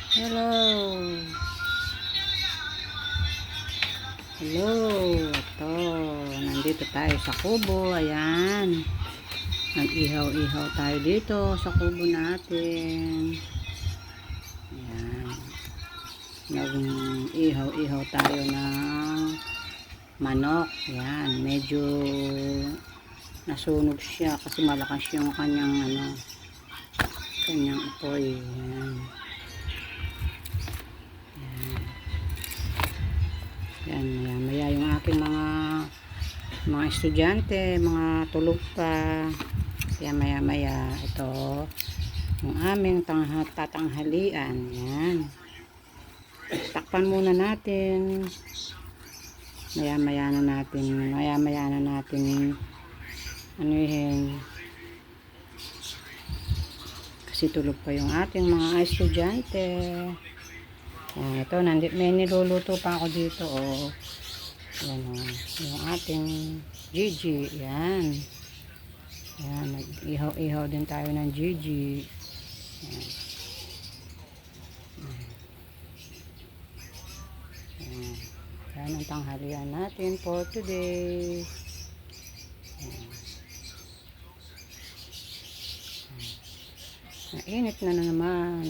Hello. Hello. Ito. Nandito tayo sa kubo. Ayan. Nag-ihaw-ihaw tayo dito sa kubo natin. Ayan. Nag-ihaw-ihaw tayo ng manok. Ayan. Medyo nasunog siya kasi malakas yung kanyang apoy. Ayan. Yan, maya yung aking mga estudyante, mga tulog pa. Kaya maya ito yung aming tatanghalian. Yan. Takpan muna natin. Maya na natin anuhin. Kasi tulog pa yung ating mga estudyante. Yan, ito, may niluluto pa ako dito, oh. Yan, oh, yung ating Gigi. Yan. Yan, nag-ihaw-ihaw din tayo ng Gigi. Yan. Yan. Yan ang tanghalian natin for today. Yan. Mainit na naman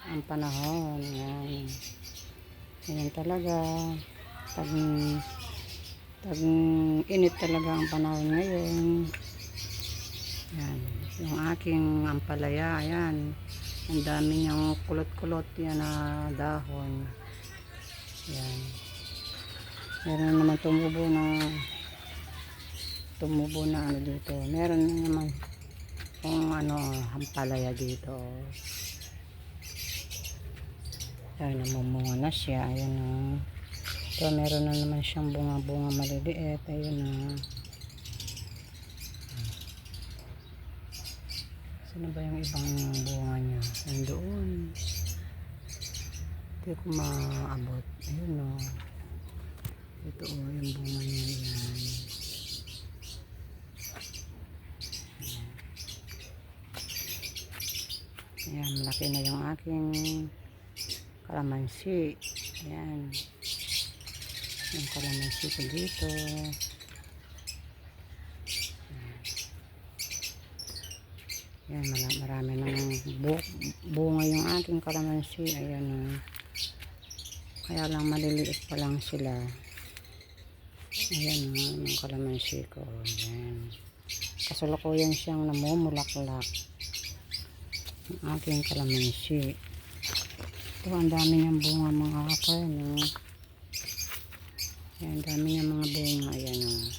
ang panahon. Yan. Yan talaga. Pag init talaga ang panahon ngayon. Yan. Yung aking ampalaya. Yan. Ang dami niyang kulot-kulot yan na dahon. Yan. Meron naman tumubo na ano dito. Meron naman kung ampalaya dito. Ayan, namumunga na siya. Ayan, oh. Ito, meron na naman siyang bunga-bunga maliliit. Ayun, oh. Saan ba yung ibang bunga niya? Nandoon. Hindi ko maabot. Ayun, oh. Ito, oh, yung bunga niya. Ayan. Ayan, malaki na yung aking kalamansi. Ayan. Yung kalamansi ko dito. Ayan, marami ng bunga yung aking kalamansi. Ayan. Kaya lang maliliit pa lang sila. Ayan, yung kalamansi ko. Ayan. Kasalukuyan siyang namumulaklak. Ang aking kalamansi. Ito, ang dami niyang bunga mga kapay, no? Ayan, ang dami niyang mga bunga. Ayan, no?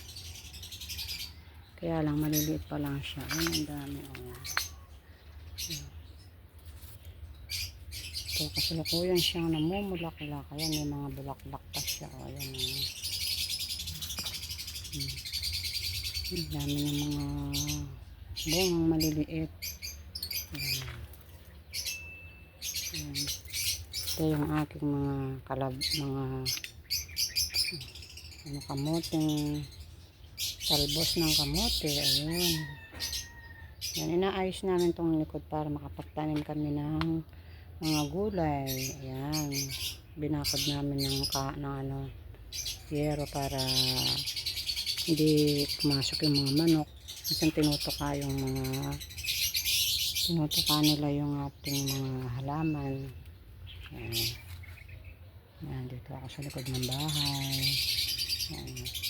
Kaya lang, maliliit pa lang siya. Ayan, ang dami, oh. Ito, kasalukuyan siyang namumulaklak. Ayan, may mga bulaklak pa siya, oh. Ayan, no? Ang dami niyang mga bungang maliliit. Ayan. Ayan. Ito yung aking mga kamoteng talbos ng kamote. Ayun. Yan, inaayos namin tong likod para makapagtanim kami ng mga gulay. Ayan. Binakod namin ng yero para hindi pumasok yung mga manok. Kasi tinutuka nila yung ating mga halaman. Ayan. Ayan, dito ako sa likod ng bahay. Ayan.